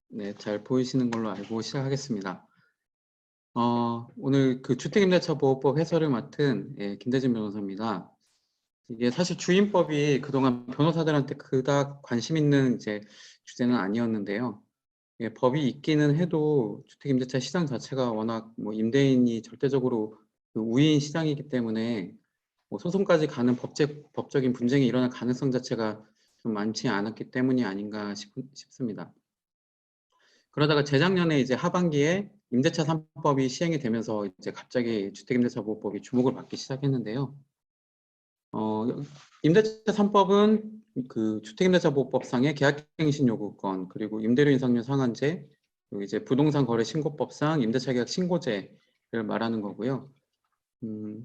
네, 잘 보이시는 걸로 알고 시작하겠습니다. 오늘 그 주택임대차보호법 해설을 맡은 김대진 변호사입니다. 이게 사실 주임법이 그동안 변호사들한테 그닥 관심 있는 이제 주제는 아니었는데요. 법이 있기는 해도 주택임대차 시장 자체가 워낙 뭐 임대인이 절대적으로 그 우위인 시장이기 때문에 뭐 소송까지 가는 법적인 분쟁이 일어날 가능성 자체가 좀 많지 않았기 때문이 아닌가 싶습니다. 그러다가 재작년에 이제 하반기에 임대차 3법이 시행이 되면서 이제 갑자기 주택임대차 보호법이 주목을 받기 시작했는데요. 임대차 3법은 그 주택임대차 보호법상의 계약갱신 요구권, 그리고 임대료 인상률 상한제, 그리고 이제 부동산 거래 신고법상 임대차 계약 신고제를 말하는 거고요.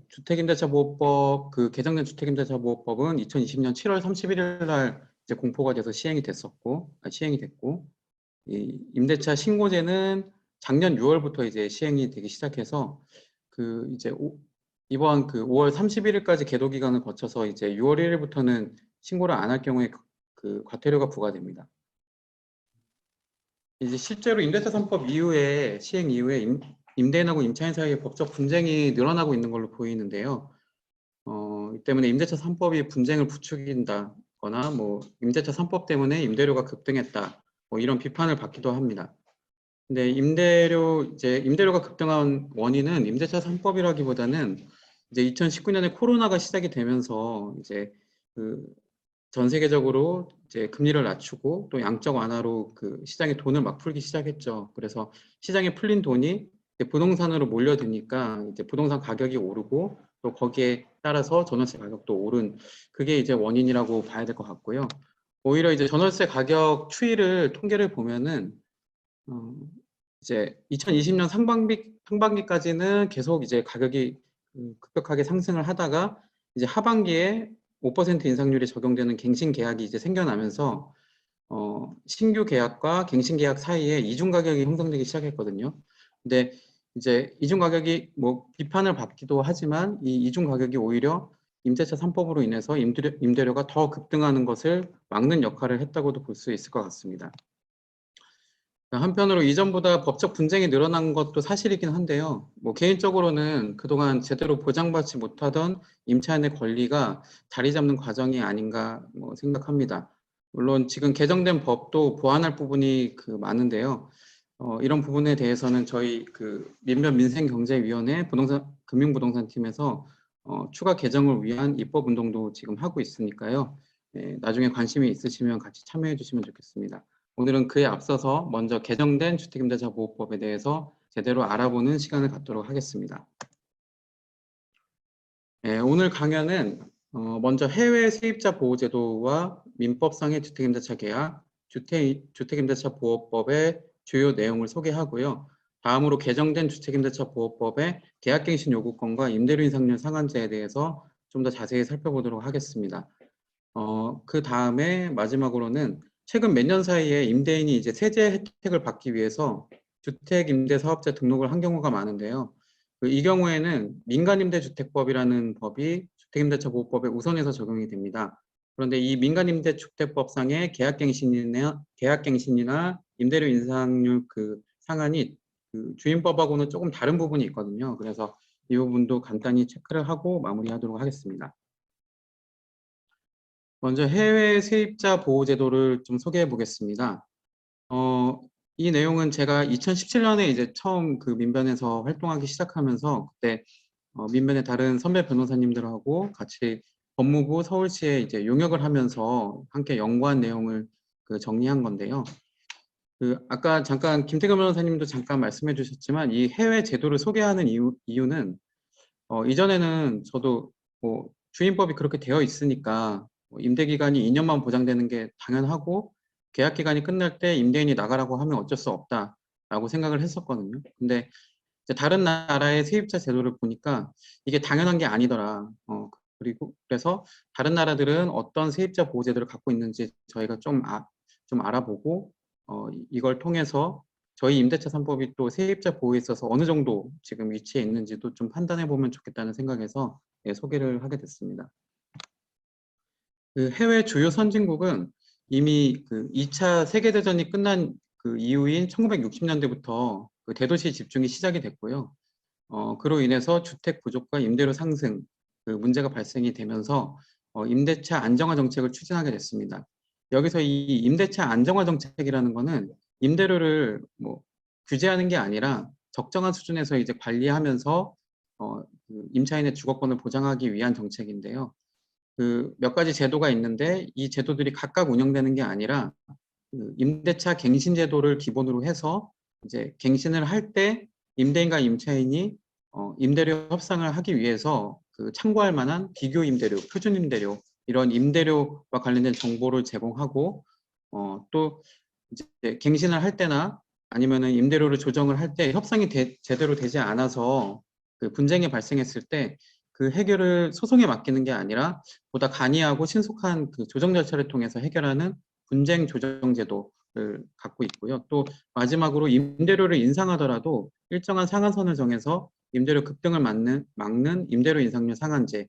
주택임대차 보호법, 그 개정된 주택임대차 보호법은 2020년 7월 31일 날 이제 공포가 돼서 시행이 됐고, 이 임대차 신고제는 작년 6월부터 이제 시행이 되기 시작해서 그 이제 이번 그 5월 31일까지 계도 기간을 거쳐서 이제 6월 1일부터는 신고를 안 할 경우에 그 과태료가 부과됩니다. 이제 실제로 임대차 3법 이후에 시행 이후에 임대인하고 임차인 사이의 법적 분쟁이 늘어나고 있는 걸로 보이는데요. 이 때문에 임대차 3법이 분쟁을 부추긴다거나 뭐 임대차 3법 때문에 임대료가 급등했다, 뭐 이런 비판을 받기도 합니다. 근데 임대료가 급등한 원인은 임대차 3법이라기보다는 이제 2019년에 코로나가 시작이 되면서 이제 그 전 세계적으로 이제 금리를 낮추고 또 양적 완화로 그 시장에 돈을 막 풀기 시작했죠. 그래서 시장에 풀린 돈이 이제 부동산으로 몰려드니까 이제 부동산 가격이 오르고 또 거기에 따라서 전월세 가격도 오른, 그게 이제 원인이라고 봐야 될 것 같고요. 오히려 이제 전월세 가격 추이를 통계를 보면은 이제 2020년 상반기까지는 계속 이제 가격이 급격하게 상승을 하다가 이제 하반기에 5% 인상률이 적용되는 갱신 계약이 이제 생겨나면서 신규 계약과 갱신 계약 사이에 이중 가격이 형성되기 시작했거든요. 근데 이제 이중 가격이 뭐 비판을 받기도 하지만 이 이중 가격이 오히려 임대차 3법으로 인해서 임대료가 더 급등하는 것을 막는 역할을 했다고도 볼 수 있을 것 같습니다. 한편으로 이전보다 법적 분쟁이 늘어난 것도 사실이긴 한데요. 뭐 개인적으로는 그동안 제대로 보장받지 못하던 임차인의 권리가 자리 잡는 과정이 아닌가 뭐 생각합니다. 물론 지금 개정된 법도 보완할 부분이 많은데요. 이런 부분에 대해서는 저희 그 민변민생경제위원회 금융부동산팀에서 추가 개정을 위한 입법 운동도 지금 하고 있으니까요. 나중에 관심이 있으시면 같이 참여해 주시면 좋겠습니다. 오늘은 그에 앞서서 먼저 개정된 주택임대차 보호법에 대해서 제대로 알아보는 시간을 갖도록 하겠습니다. 오늘 강연은 먼저 해외 세입자 보호제도와 민법상의 주택임대차 계약, 주택임대차 보호법의 주요 내용을 소개하고요. 다음으로 개정된 주택임대차 보호법의 계약갱신 요구권과 임대료 인상률 상한제에 대해서 좀 더 자세히 살펴보도록 하겠습니다. 그 다음에 마지막으로는 최근 몇 년 사이에 임대인이 이제 세제 혜택을 받기 위해서 주택임대사업자 등록을 한 경우가 많은데요. 이 경우에는 민간임대주택법이라는 법이 주택임대차 보호법에 우선해서 적용이 됩니다. 그런데 이 민간임대주택법상의 계약갱신이나 임대료 인상률 상한이 주임법하고는 조금 다른 부분이 있거든요. 그래서 이 부분도 간단히 체크를 하고 마무리하도록 하겠습니다. 먼저 해외 세입자 보호 제도를 좀 소개해 보겠습니다. 이 내용은 제가 2017년에 이제 처음 민변에서 활동하기 시작하면서 그때 민변의 다른 선배 변호사님들하고 같이 법무부 서울시에 이제 용역을 하면서 함께 연구한 내용을 정리한 건데요. 아까 잠깐 김태경 변호사님도 잠깐 말씀해 주셨지만 이 해외 제도를 소개하는 이유는 이전에는 저도 뭐 주임법이 그렇게 되어 있으니까 임대 기간이 2년만 보장되는 게 당연하고 계약 기간이 끝날 때 임대인이 나가라고 하면 어쩔 수 없다라고 생각을 했었거든요. 근데 이제 다른 나라의 세입자 제도를 보니까 이게 당연한 게 아니더라. 그리고 그래서 다른 나라들은 어떤 세입자 보호 제도를 갖고 있는지 저희가 좀 알아보고 이걸 통해서 저희 임대차 3법이 또 세입자 보호에 있어서 어느 정도 지금 위치에 있는지도 좀 판단해 보면 좋겠다는 생각에서 소개를 하게 됐습니다. 해외 주요 선진국은 이미 2차 세계대전이 끝난 그 이후인 1960년대부터 그 대도시 집중이 시작이 됐고요. 그로 인해서 주택 부족과 임대료 상승 그 문제가 발생이 되면서 임대차 안정화 정책을 추진하게 됐습니다. 여기서 이 임대차 안정화 정책이라는 거는 임대료를 뭐 규제하는 게 아니라 적정한 수준에서 이제 관리하면서 그 임차인의 주거권을 보장하기 위한 정책인데요. 그 몇 가지 제도가 있는데 이 제도들이 각각 운영되는 게 아니라 그 임대차 갱신 제도를 기본으로 해서 이제 갱신을 할 때 임대인과 임차인이 임대료 협상을 하기 위해서 그 참고할 만한 비교 임대료, 표준 임대료 이런 임대료와 관련된 정보를 제공하고 또 이제 갱신을 할 때나 아니면은 임대료를 조정을 할 때 협상이 제대로 되지 않아서 그 분쟁이 발생했을 때 그 해결을 소송에 맡기는 게 아니라 보다 간이하고 신속한 그 조정 절차를 통해서 해결하는 분쟁 조정 제도를 갖고 있고요. 또 마지막으로 임대료를 인상하더라도 일정한 상한선을 정해서 임대료 급등을 막는 임대료 인상률 상한제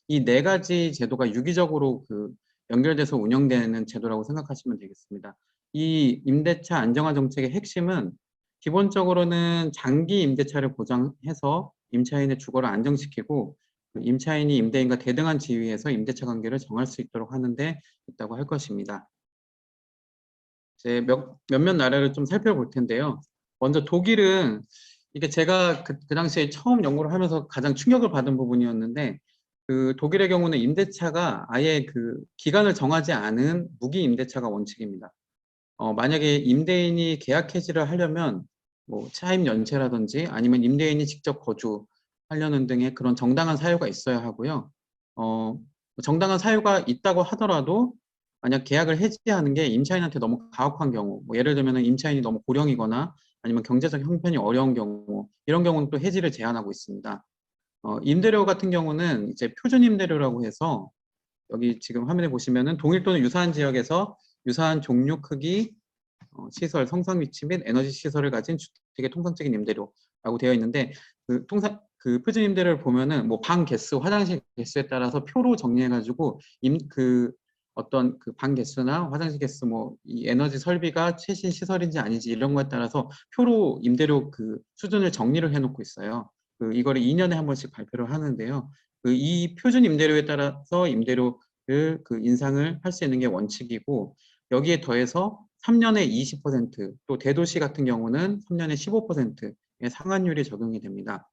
이 네 가지 제도가 유기적으로 그 연결돼서 운영되는 제도라고 생각하시면 되겠습니다. 이 임대차 안정화 정책의 핵심은 기본적으로는 장기 임대차를 보장해서 임차인의 주거를 안정시키고 임차인이 임대인과 대등한 지위에서 임대차 관계를 정할 수 있도록 하는 데 있다고 할 것입니다. 이제 몇몇 나라를 좀 살펴볼 텐데요. 먼저 독일은 이게 제가 그 당시에 처음 연구를 하면서 가장 충격을 받은 부분이었는데 그 독일의 경우는 임대차가 아예 그 기간을 정하지 않은 무기 임대차가 원칙입니다. 만약에 임대인이 계약 해지를 하려면 뭐 차임 연체라든지 아니면 임대인이 직접 거주하려는 등의 그런 정당한 사유가 있어야 하고요. 정당한 사유가 있다고 하더라도 만약 계약을 해지하는 게 임차인한테 너무 가혹한 경우, 뭐 예를 들면 임차인이 너무 고령이거나 아니면 경제적 형편이 어려운 경우, 이런 경우는 또 해지를 제한하고 있습니다. 임대료 같은 경우는 이제 표준 임대료라고 해서 여기 지금 화면에 보시면은 동일 또는 유사한 지역에서 유사한 종류, 크기, 시설, 성상 위치 및 에너지 시설을 가진 주택의 통상적인 임대료라고 되어 있는데 그 표준 임대료를 보면은 뭐 방 개수, 화장실 개수에 따라서 표로 정리해가지고 그 어떤 그 방 개수나 화장실 개수, 뭐 이 에너지 설비가 최신 시설인지 아닌지 이런 거에 따라서 표로 임대료 그 수준을 정리를 해놓고 있어요. 그 이거를 2년에 한 번씩 발표를 하는데요. 그 이 표준 임대료에 따라서 임대료를 그 인상을 할 수 있는 게 원칙이고 여기에 더해서 3년에 20%, 또 대도시 같은 경우는 3년에 15%의 상한율이 적용이 됩니다.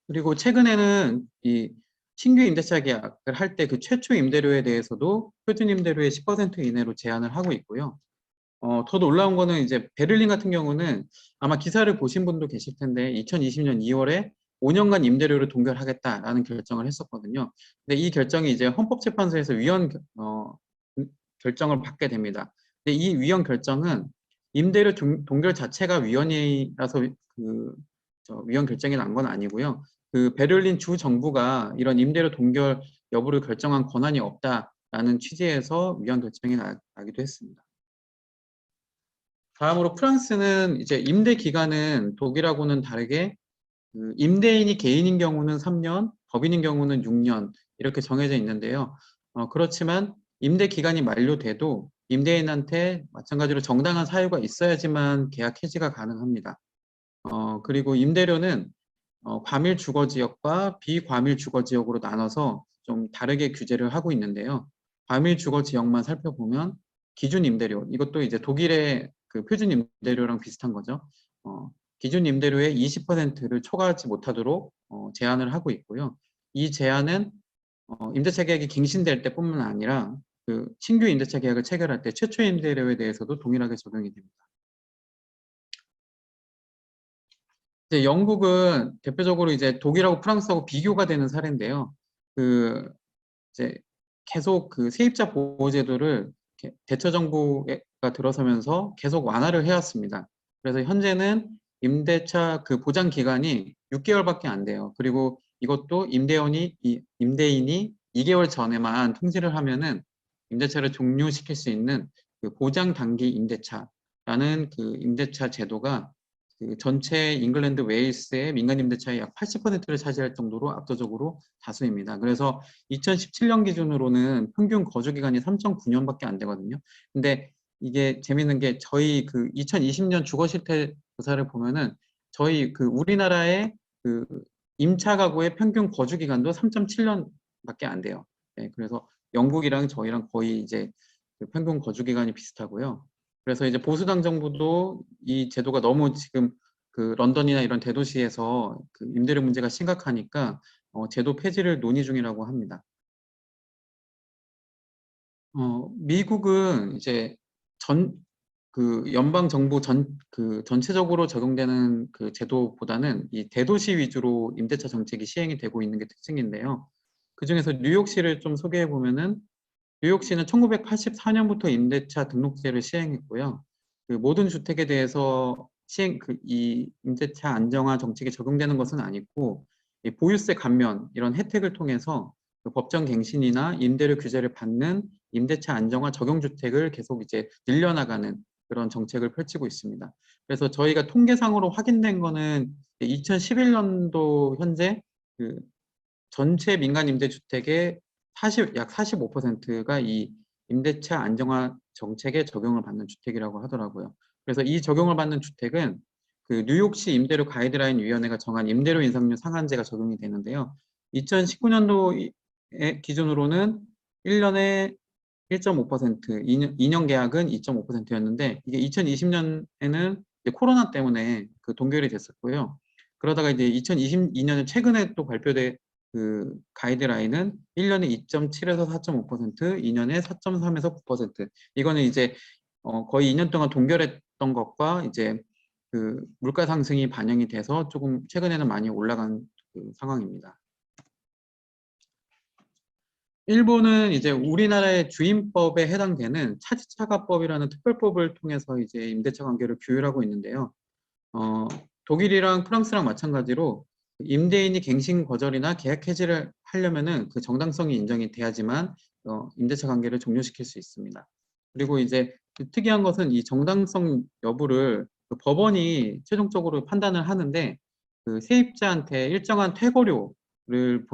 그리고 최근에는 이 신규 임대차 계약을 할 때 그 최초 임대료에 대해서도 표준 임대료의 10% 이내로 제한을 하고 있고요. 더 놀라운 거는 이제 베를린 같은 경우는 아마 기사를 보신 분도 계실 텐데 2020년 2월에 5년간 임대료를 동결하겠다라는 결정을 했었거든요. 근데 이 결정이 이제 헌법재판소에서 결정을 받게 됩니다. 근데 이 위헌 결정은 임대료 동결 자체가 위헌이라서 그 위헌 결정이 난 건 아니고요. 그 베를린 주 정부가 이런 임대료 동결 여부를 결정한 권한이 없다라는 취지에서 위헌 결정이 나기도 했습니다. 다음으로 프랑스는 이제 임대 기간은 독일하고는 다르게 그 임대인이 개인인 경우는 3년, 법인인 경우는 6년 이렇게 정해져 있는데요. 그렇지만 임대 기간이 만료돼도 임대인한테 마찬가지로 정당한 사유가 있어야지만 계약 해지가 가능합니다. 그리고 임대료는 과밀 주거 지역과 비과밀 주거 지역으로 나눠서 좀 다르게 규제를 하고 있는데요. 과밀 주거 지역만 살펴보면 기준 임대료, 이것도 이제 독일의 그 표준 임대료랑 비슷한 거죠. 기준 임대료의 20%를 초과하지 못하도록 제한을 하고 있고요. 이 제한은 임대차 계약이 갱신될 때뿐만 아니라 그 신규 임대차 계약을 체결할 때 최초 임대료에 대해서도 동일하게 적용이 됩니다. 이제 영국은 대표적으로 이제 독일하고 프랑스하고 비교가 되는 사례인데요. 그 이제 계속 그 세입자 보호 제도를 대처 정부가 들어서면서 계속 완화를 해왔습니다. 그래서 현재는 임대차 그 보장 기간이 6개월밖에 안 돼요. 그리고 이것도 임대인이 2개월 전에만 통지를 하면은 임대차를 종료시킬 수 있는 그 보장 단기 임대차라는 그 임대차 제도가 그 전체 잉글랜드 웨일스의 민간 임대차의 약 80%를 차지할 정도로 압도적으로 다수입니다. 그래서 2017년 기준으로는 평균 거주 기간이 3.9년밖에 안 되거든요. 근데 이게 재밌는 게 저희 그 2020년 주거 실태 조사를 보면은 저희 그 우리나라의 그 임차 가구의 평균 거주 기간도 3.7년밖에 안 돼요. 네, 그래서 영국이랑 저희랑 거의 이제 그 평균 거주 기간이 비슷하고요. 그래서 이제 보수당 정부도 이 제도가 너무 지금 그 런던이나 이런 대도시에서 그 임대료 문제가 심각하니까 제도 폐지를 논의 중이라고 합니다. 미국은 이제 그 연방 정부 그 전체적으로 적용되는 그 제도보다는 이 대도시 위주로 임대차 정책이 시행이 되고 있는 게 특징인데요. 그중에서 뉴욕시를 좀 소개해 보면은 뉴욕시는 1984년부터 임대차 등록제를 시행했고요. 그 모든 주택에 대해서 이 임대차 안정화 정책이 적용되는 것은 아니고 이 보유세 감면 이런 혜택을 통해서 그 법정 갱신이나 임대료 규제를 받는 임대차 안정화 적용주택을 계속 이제 늘려나가는 그런 정책을 펼치고 있습니다. 그래서 저희가 통계상으로 확인된 거는 2011년도 현재 그 전체 민간 임대주택의 약 45%가 이 임대차 안정화 정책에 적용을 받는 주택이라고 하더라고요. 그래서 이 적용을 받는 주택은 그 뉴욕시 임대료 가이드라인 위원회가 정한 임대료 인상률 상한제가 적용이 되는데요. 2019년도 기준으로는 1년에 1.5%, 2년 계약은 2.5%였는데 이게 2020년에는 코로나 때문에 그 동결이 됐었고요. 그러다가 이제 2022년에 최근에 또 발표된 그 가이드라인은 1년에 2.7에서 4.5%, 2년에 4.3에서 9%. 이거는 이제 거의 2년 동안 동결했던 것과 이제 그 물가 상승이 반영이 돼서 조금 최근에는 많이 올라간 그 상황입니다. 일본은 이제 우리나라의 주임법에 해당되는 차지차가법이라는 특별법을 통해서 이제 임대차 관계를 규율하고 있는데요. 독일이랑 프랑스랑 마찬가지로 임대인이 갱신 거절이나 계약 해지를 하려면은 그 정당성이 인정이 돼야지만 임대차 관계를 종료시킬 수 있습니다. 그리고 이제 특이한 것은 이 정당성 여부를 그 법원이 최종적으로 판단을 하는데 그 세입자한테 일정한 퇴거료를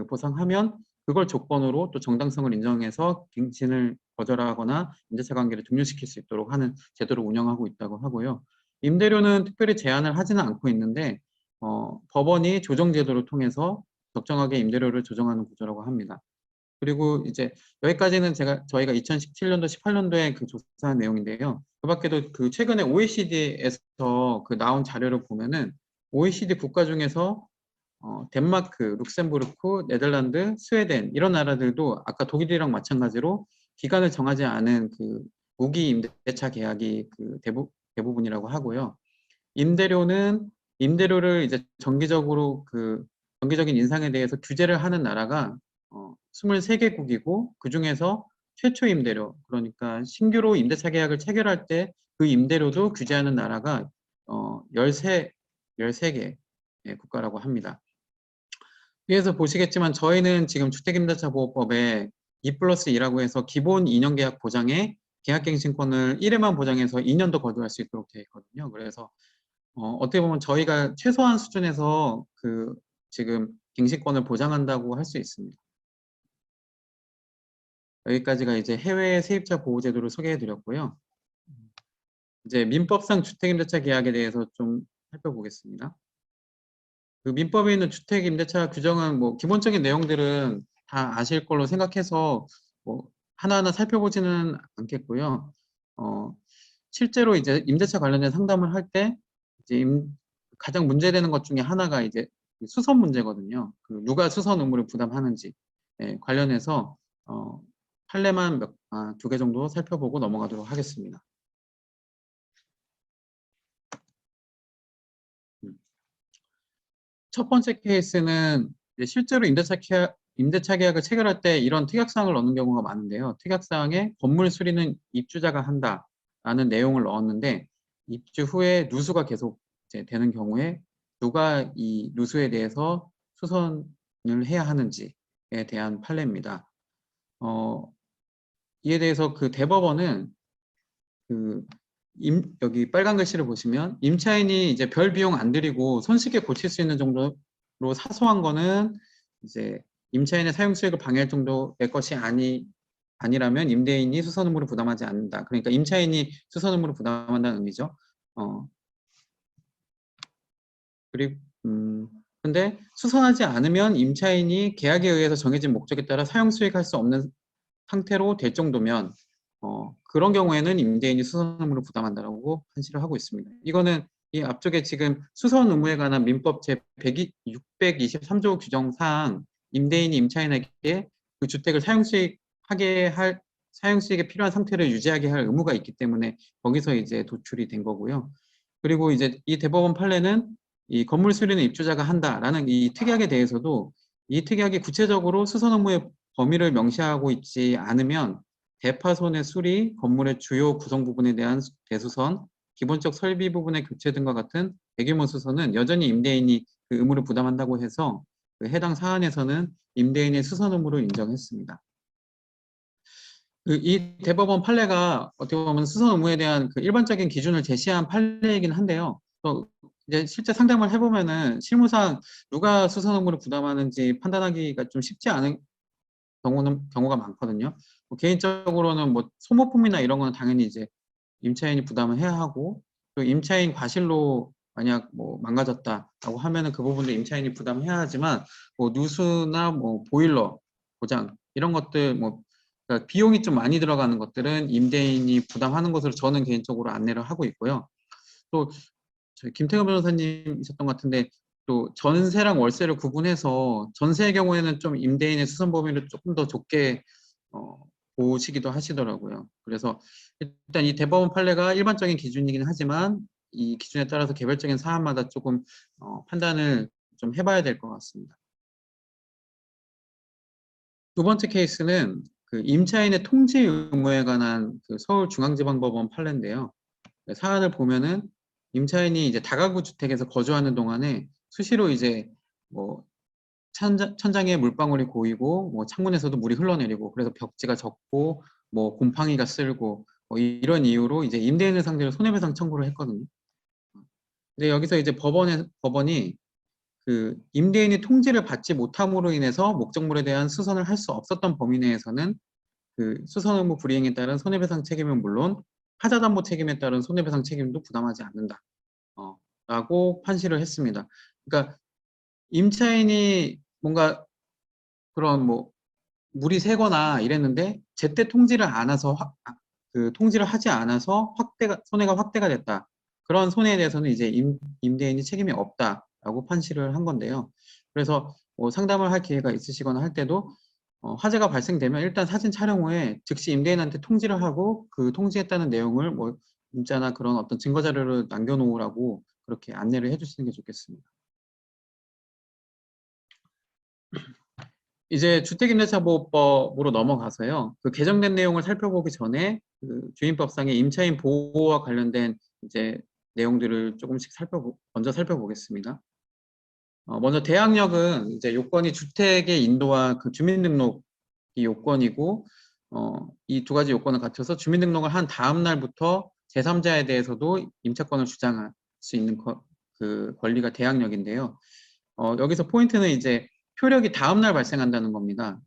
보상하면 그걸 조건으로 또 정당성을 인정해서 갱신을 거절하거나 임대차 관계를 종료시킬 수 있도록 하는 제도를 운영하고 있다고 하고요. 임대료는 특별히 제한을 하지는 않고 있는데 법원이 조정제도를 통해서 적정하게 임대료를 조정하는 구조라고 합니다. 그리고 이제 여기까지는 저희가 2017년도, 18년도에 그 조사한 내용인데요. 그 밖에도 그 최근에 OECD에서 그 나온 자료를 보면은 OECD 국가 중에서 덴마크, 룩셈부르크, 네덜란드, 스웨덴 이런 나라들도 아까 독일이랑 마찬가지로 기간을 정하지 않은 그 무기 임대차 계약이 그 대부분이라고 하고요. 임대료를 이제 정기적인 인상에 대해서 규제를 하는 나라가 23개국이고 그 중에서 최초 임대료, 그러니까 신규로 임대차 계약을 체결할 때 그 임대료도 규제하는 나라가 13개 국가라고 합니다. 위에서 보시겠지만 저희는 지금 주택임대차보호법에 2+2라고 해서 기본 2년 계약 보장에 계약갱신권을 1회만 보장해서 2년 더 거주할 수 있도록 되어 있거든요. 그래서 어떻게 보면 저희가 최소한 수준에서 그 지금 갱신권을 보장한다고 할 수 있습니다. 여기까지가 이제 해외 세입자 보호 제도를 소개해 드렸고요. 이제 민법상 주택임대차 계약에 대해서 좀 살펴보겠습니다. 그 민법에 있는 주택임대차 규정은 뭐 기본적인 내용들은 다 아실 걸로 생각해서 뭐 하나하나 살펴보지는 않겠고요. 실제로 이제 임대차 관련된 상담을 할 때 이제 가장 문제되는 것 중에 하나가 이제 수선 문제거든요. 그 누가 수선 의무를 부담하는지 관련해서 판례만 두 개 정도 살펴보고 넘어가도록 하겠습니다. 첫 번째 케이스는 실제로 임대차 계약을 체결할 때 이런 특약사항을 넣는 경우가 많은데요. 특약사항에 건물 수리는 입주자가 한다라는 내용을 넣었는데 입주 후에 누수가 계속 이제 되는 경우에 누가 이 누수에 대해서 수선을 해야 하는지에 대한 판례입니다. 이에 대해서 그 대법원은 여기 빨간 글씨를 보시면 임차인이 이제 별 비용 안 들이고 손쉽게 고칠 수 있는 정도로 사소한 거는 이제 임차인의 사용 수익을 방해할 정도의 것이 아니라면 임대인이 수선 의무를 부담하지 않는다. 그러니까 임차인이 수선 의무를 부담한다는 의미죠. 그리고 근데 수선하지 않으면 임차인이 계약에 의해서 정해진 목적에 따라 사용 수익할 수 없는 상태로 될 정도면 그런 경우에는 임대인이 수선 의무를 부담한다라고 판시를 하고 있습니다. 이거는 이 앞쪽에 지금 수선 의무에 관한 민법 제 623조 규정상 임대인이 임차인에게 그 주택을 사용 수익에 필요한 상태를 유지하게 할 의무가 있기 때문에 거기서 이제 도출이 된 거고요. 그리고 이제 이 대법원 판례는 이 건물 수리는 입주자가 한다라는 이 특약에 대해서도 이 특약이 구체적으로 수선 의무의 범위를 명시하고 있지 않으면 대파손의 수리, 건물의 주요 구성 부분에 대한 대수선, 기본적 설비 부분의 교체 등과 같은 대규모 수선은 여전히 임대인이 그 의무를 부담한다고 해서 그 해당 사안에서는 임대인의 수선 의무를 인정했습니다. 이 대법원 판례가 어떻게 보면 수선 의무에 대한 그 일반적인 기준을 제시한 판례이긴 한데요. 이제 실제 상담을 해보면은 실무상 누가 수선 의무를 부담하는지 판단하기가 좀 쉽지 않은 경우가 많거든요. 개인적으로는 뭐 소모품이나 이런 거는 당연히 이제 임차인이 부담을 해야 하고, 또 임차인 과실로 만약 뭐 망가졌다라고 하면은 그 부분도 임차인이 부담해야 하지만, 뭐 누수나 뭐 보일러 고장 이런 것들 뭐 그러니까 비용이 좀 많이 들어가는 것들은 임대인이 부담하는 것으로 저는 개인적으로 안내를 하고 있고요. 또 저희 김태경 변호사님이셨던 것 같은데 또 전세랑 월세를 구분해서 전세의 경우에는 좀 임대인의 수선 범위를 조금 더 좁게 보시기도 하시더라고요. 그래서 일단 이 대법원 판례가 일반적인 기준이긴 하지만 이 기준에 따라서 개별적인 사안마다 조금 판단을 좀 해봐야 될 것 같습니다. 두 번째 케이스는 그 임차인의 통지 의무에 관한 그 서울중앙지방법원 판례인데요. 사안을 보면은 임차인이 이제 다가구 주택에서 거주하는 동안에 수시로 이제 뭐 천장에 물방울이 고이고 뭐 창문에서도 물이 흘러내리고 그래서 벽지가 젖고 뭐 곰팡이가 쓸고 뭐 이런 이유로 이제 임대인을 상대로 손해배상 청구를 했거든요. 근데 여기서 이제 법원이 그 임대인이 통지를 받지 못함으로 인해서 목적물에 대한 수선을 할 수 없었던 범위 내에서는 그 수선 의무 불이행에 따른 손해배상 책임은 물론 하자담보 책임에 따른 손해배상 책임도 부담하지 않는다. 라고 판시를 했습니다. 그러니까 임차인이 뭔가 그런 뭐 물이 새거나 이랬는데 제때 통지를 안 해서 그 통지를 하지 않아서 손해가 확대가 됐다. 그런 손해에 대해서는 이제 임대인이 책임이 없다라고 판시를 한 건데요. 그래서 뭐 상담을 할 기회가 있으시거나 할 때도 화재가 발생되면 일단 사진 촬영 후에 즉시 임대인한테 통지를 하고 그 통지했다는 내용을 뭐 문자나 그런 어떤 증거 자료를 남겨놓으라고 그렇게 안내를 해주시는 게 좋겠습니다. 이제 주택임대차보호법으로 넘어가서요. 그 개정된 내용을 살펴보기 전에 그 주임법상의 임차인 보호와 관련된 이제 내용들을 조금씩 먼저 살펴보겠습니다. 먼저 대항력은 이제 요건이 주택의 인도와 그 주민등록이 요건이고, 이 두 가지 요건을 갖춰서 주민등록을 한 다음 날부터 제3자에 대해서도 임차권을 주장할 수 있는 그 권리가 대항력인데요. 여기서 포인트는 이제 효력이 다음 날 발생한다는 겁니다.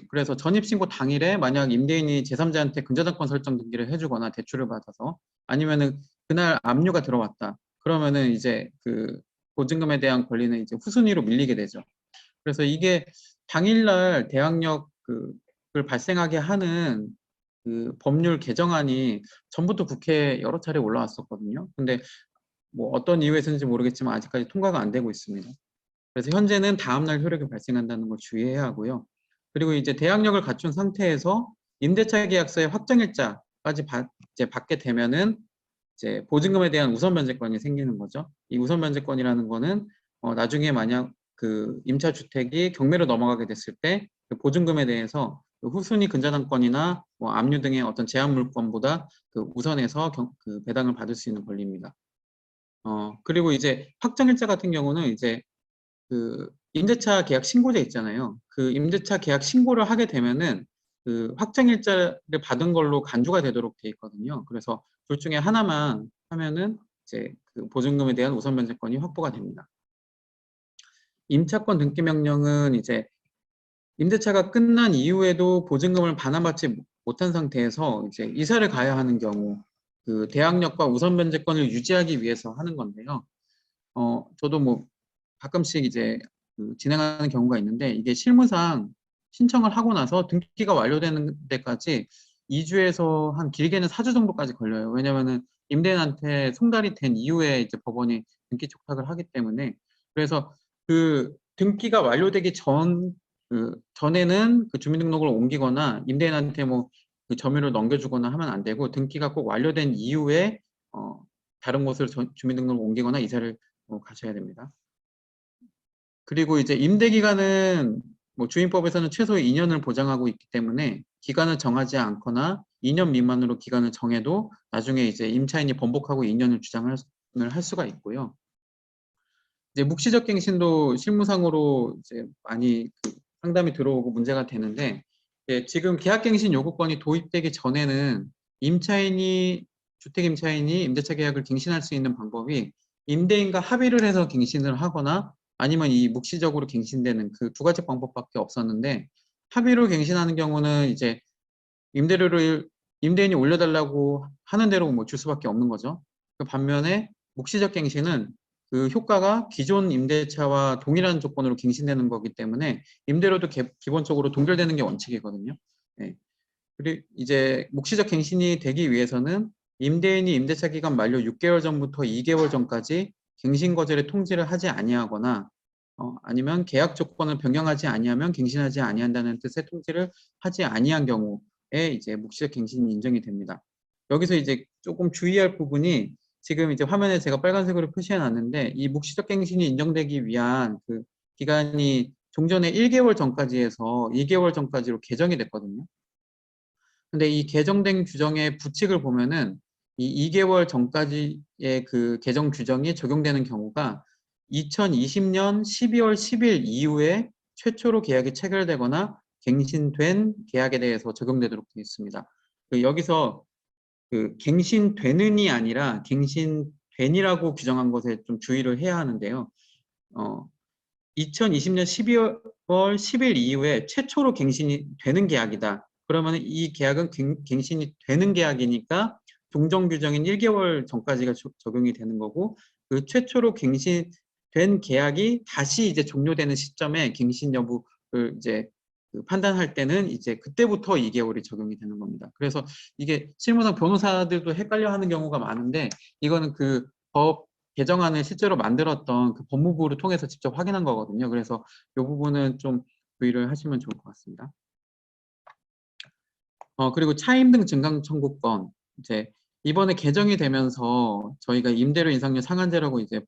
그래서 전입신고 당일에 만약 임대인이 제3자한테 근저당권 설정 등기를 해주거나 대출을 받아서 아니면은 그날 압류가 들어왔다. 그러면은 이제 그 보증금에 대한 권리는 이제 후순위로 밀리게 되죠. 그래서 이게 당일날 대항력을 발생하게 하는 그 법률 개정안이 전부터 국회에 여러 차례 올라왔었거든요. 근데 뭐 어떤 이유에서인지 모르겠지만 아직까지 통과가 안 되고 있습니다. 그래서 현재는 다음날 효력이 발생한다는 걸 주의해야 하고요. 그리고 이제 대항력을 갖춘 상태에서 임대차 계약서의 확정일자까지 이제 받게 되면은 이제 보증금에 대한 우선 변제권이 생기는 거죠. 이 우선 변제권이라는 거는 나중에 만약 그 임차 주택이 경매로 넘어가게 됐을 때 그 보증금에 대해서 그 후순위 근저당권이나 뭐 압류 등의 어떤 제한 물권보다 그 우선해서 그 배당을 받을 수 있는 권리입니다. 그리고 이제 확정일자 같은 경우는 이제 그 임대차 계약 신고제 있잖아요. 그 임대차 계약 신고를 하게 되면은 그 확정일자를 받은 걸로 간주가 되도록 돼 있거든요. 그래서 둘 중에 하나만 하면은 이제 그 보증금에 대한 우선 변제권이 확보가 됩니다. 임차권 등기 명령은 이제 임대차가 끝난 이후에도 보증금을 반환받지 못한 상태에서 이제 이사를 가야 하는 경우, 그 대항력과 우선 변제권을 유지하기 위해서 하는 건데요. 저도 뭐 가끔씩 이제 진행하는 경우가 있는데, 이게 실무상 신청을 하고 나서 등기가 완료되는 데까지 2주에서 한 길게는 4주 정도까지 걸려요. 왜냐면은 임대인한테 송달이 된 이후에 이제 법원이 등기 촉탁을 하기 때문에. 그래서 그 등기가 완료되기 전에는 그 주민등록을 옮기거나 임대인한테 뭐 그 점유를 넘겨주거나 하면 안 되고, 등기가 꼭 완료된 이후에 다른 곳으로 주민등록을 옮기거나 이사를 가셔야 됩니다. 그리고 이제 임대 기간은 뭐 주임법에서는 최소 2년을 보장하고 있기 때문에 기간을 정하지 않거나 2년 미만으로 기간을 정해도 나중에 이제 임차인이 번복하고 2년을 주장을 할 수가 있고요. 이제 묵시적 갱신도 실무상으로 이제 많이 상담이 들어오고 문제가 되는데, 지금 계약갱신 요구권이 도입되기 전에는 주택 임차인이 임대차 계약을 갱신할 수 있는 방법이 임대인과 합의를 해서 갱신을 하거나 아니면 이 묵시적으로 갱신되는 그 두 가지 방법밖에 없었는데, 합의로 갱신하는 경우는 이제 임대료를 임대인이 올려달라고 하는 대로 뭐 줄 수밖에 없는 거죠. 그 반면에 묵시적 갱신은 그 효과가 기존 임대차와 동일한 조건으로 갱신되는 거기 때문에 임대료도 기본적으로 동결되는 게 원칙이거든요. 네. 그리고 이제 묵시적 갱신이 되기 위해서는 임대인이 임대차 기간 만료 6개월 전부터 2개월 전까지 갱신 거절의 통지를 하지 아니하거나 아니면 계약 조건을 변경하지 아니하면 갱신하지 아니한다는 뜻의 통지를 하지 아니한 경우에 이제 묵시적 갱신이 인정이 됩니다. 여기서 이제 조금 주의할 부분이, 지금 이제 화면에 제가 빨간색으로 표시해 놨는데, 이 묵시적 갱신이 인정되기 위한 그 기간이 종전에 1개월 전까지 해서 2개월 전까지로 개정이 됐거든요. 근데 이 개정된 규정의 부칙을 보면은 이 2개월 전까지의 그 개정 규정이 적용되는 경우가 2020년 12월 10일 이후에 최초로 계약이 체결되거나 갱신된 계약에 대해서 적용되도록 되어 있습니다. 여기서 그 갱신되는이 아니라 갱신된이라고 규정한 것에 좀 주의를 해야 하는데요. 2020년 12월 10일 이후에 최초로 갱신이 되는 계약이다. 그러면 이 계약은 갱신이 되는 계약이니까 종전 규정인 1개월 전까지가 적용이 되는 거고, 그 최초로 갱신된 계약이 다시 이제 종료되는 시점에 갱신 여부를 이제 판단할 때는 이제 그때부터 2개월이 적용이 되는 겁니다. 그래서 이게 실무상 변호사들도 헷갈려하는 경우가 많은데, 이거는 그 법 개정안을 실제로 만들었던 그 법무부를 통해서 직접 확인한 거거든요. 그래서 이 부분은 좀 주의를 하시면 좋을 것 같습니다. 그리고 차임 등 증강 청구권, 이제 이번에 개정이 되면서 저희가 임대료 인상률 상한제라고 이제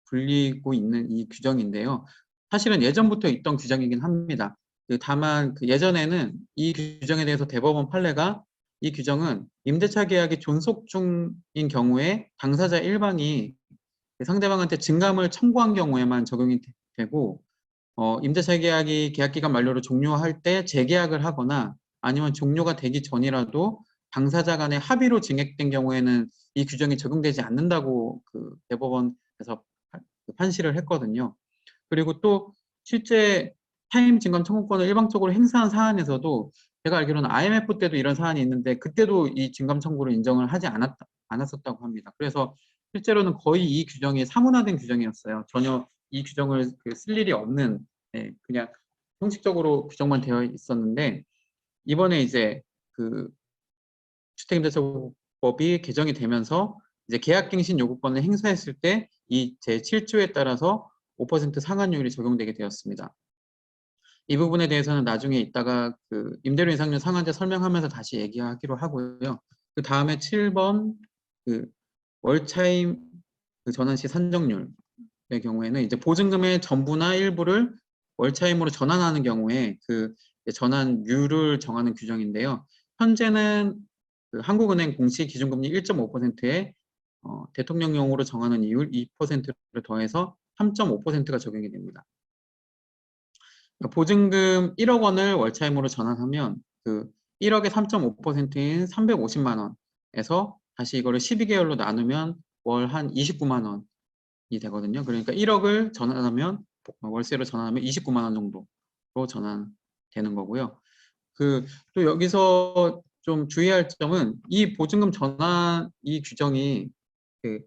불리고 있는 이 규정인데요. 사실은 예전부터 있던 규정이긴 합니다. 다만 예전에는 이 규정에 대해서 대법원 판례가, 이 규정은 임대차 계약이 존속 중인 경우에 당사자 일방이 상대방한테 증감을 청구한 경우에만 적용이 되고, 임대차 계약이 계약기간 만료로 종료할 때 재계약을 하거나 아니면 종료가 되기 전이라도 당사자 간의 합의로 증액된 경우에는 이 규정이 적용되지 않는다고 그 대법원에서 판시를 했거든요. 그리고 또 실제 타임 증감 청구권을 일방적으로 행사한 사안에서도 제가 알기로는 IMF 때도 이런 사안이 있는데, 그때도 이 증감 청구를 인정을 하지 않았었다고 합니다. 그래서 실제로는 거의 이 규정이 사문화된 규정이었어요. 전혀 이 규정을 쓸 일이 없는, 그냥 형식적으로 규정만 되어 있었는데, 이번에 이제 그 주택임대차법이 개정이 되면서 이제 계약갱신 요구권을 행사했을 때 이 제7조에 따라서 5% 상한율이 적용되게 되었습니다. 이 부분에 대해서는 나중에 이따가 그 임대료 인상률 상한제 설명하면서 다시 얘기하기로 하고요. 그 다음에 7번 그 월차임 그 전환시 산정률의 경우에는 이제 보증금의 전부나 일부를 월차임으로 전환하는 경우에 그 전환율을 정하는 규정인데요. 현재는 그 한국은행 공시 기준금리 1.5%에 대통령령으로 정하는 이율 2%를 더해서 3.5%가 적용이 됩니다. 보증금 1억 원을 월차임으로 전환하면 그 1억의 3.5%인 350만 원에서 다시 이거를 12개월로 나누면 월 한 29만 원이 되거든요. 그러니까 1억을 전환하면 월세로 전환하면 29만 원 정도로 전환 되는 거고요. 또 여기서 좀 주의할 점은 이 보증금 전환 이 규정이 그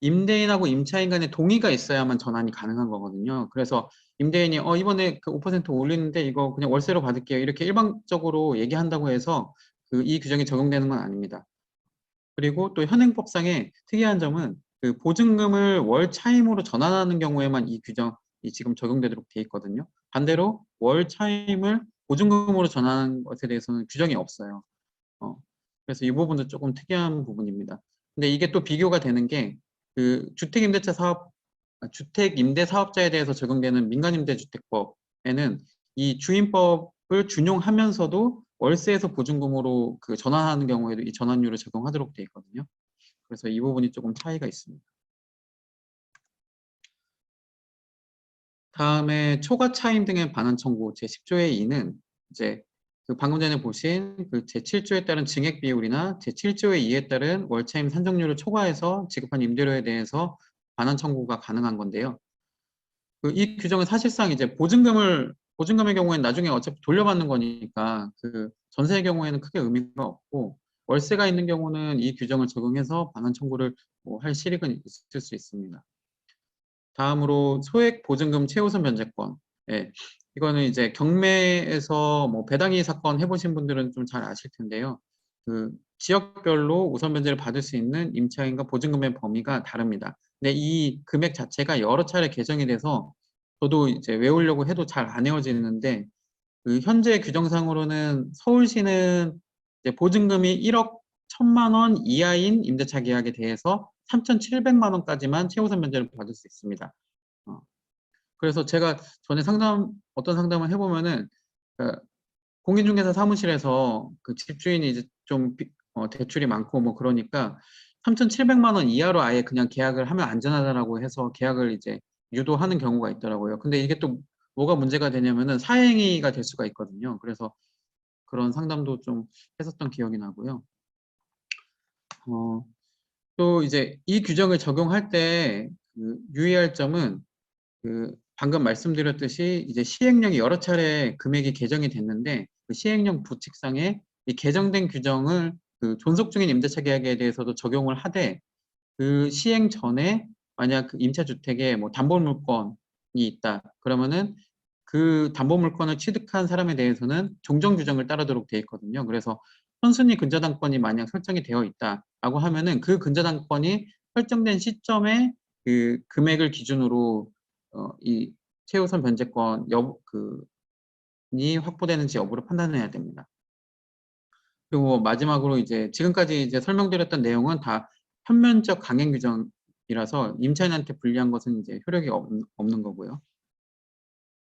임대인하고 임차인 간의 동의가 있어야만 전환이 가능한 거거든요. 그래서 임대인이 이번에 그 5% 올리는데 이거 그냥 월세로 받을게요. 이렇게 일방적으로 얘기한다고 해서 이 규정이 적용되는 건 아닙니다. 그리고 또 현행법상의 특이한 점은 그 보증금을 월 차임으로 전환하는 경우에만 이 규정이 지금 적용되도록 돼 있거든요. 반대로 월 차임을 보증금으로 전환하는 것에 대해서는 규정이 없어요. 그래서 이 부분도 조금 특이한 부분입니다. 근데 이게 또 비교가 되는 게 주택임대사업자에 대해서 적용되는 민간임대주택법에는 이 주임법을 준용하면서도 월세에서 보증금으로 전환하는 경우에도 이 전환율을 적용하도록 되어 있거든요. 그래서 이 부분이 조금 차이가 있습니다. 다음에 초과 차임 등의 반환 청구 제10조의 2는 이제 방금 전에 보신 제7조에 따른 증액 비율이나 제7조의 2에 따른 월차임 산정률을 초과해서 지급한 임대료에 대해서 반환 청구가 가능한 건데요. 이 규정은 사실상 이제 보증금의 경우에는 나중에 어차피 돌려받는 거니까 전세의 경우에는 크게 의미가 없고, 월세가 있는 경우는 이 규정을 적용해서 반환 청구를 할 실익은 있을 수 있습니다. 다음으로 소액 보증금 최우선 변제권. 예, 이거는 이제 경매에서 배당이익 사건 해보신 분들은 좀 잘 아실 텐데요. 지역별로 우선 변제를 받을 수 있는 임차인과 보증금의 범위가 다릅니다. 근데 이 금액 자체가 여러 차례 개정이 돼서 저도 이제 외우려고 해도 잘 안 외워지는데, 현재 규정상으로는 서울시는 이제 보증금이 1억 1,000만 원 이하인 임대차 계약에 대해서 3,700만 원까지만 최우선 변제를 받을 수 있습니다. 그래서 제가 전에 어떤 상담을 해보면은 공인중개사 사무실에서 집주인이 이제 좀 대출이 많고 그러니까 3,700만 원 이하로 아예 그냥 계약을 하면 안전하다라고 해서 계약을 이제 유도하는 경우가 있더라고요. 근데 이게 또 뭐가 문제가 되냐면은 사행위가 될 수가 있거든요. 그래서 그런 상담도 좀 했었던 기억이 나고요. 또 이제 이 규정을 적용할 때 유의할 점은 방금 말씀드렸듯이 이제 시행령이 여러 차례 금액이 개정이 됐는데 시행령 부칙상에 이 개정된 규정을 존속 중인 임대차 계약에 대해서도 적용을 하되 시행 전에 만약 임차주택에 담보물건이 있다 그러면은 담보물건을 취득한 사람에 대해서는 종전 규정을 따르도록 되어 있거든요. 그래서 선순위 근저당권이 만약 설정이 되어 있다라고 하면은 근저당권이 설정된 시점에 금액을 기준으로 이 최우선 변제권 이 확보되는지 여부를 판단해야 됩니다. 그리고 마지막으로 이제 지금까지 이제 설명드렸던 내용은 다 편면적 강행 규정이라서 임차인한테 불리한 것은 이제 효력이 없는 거고요.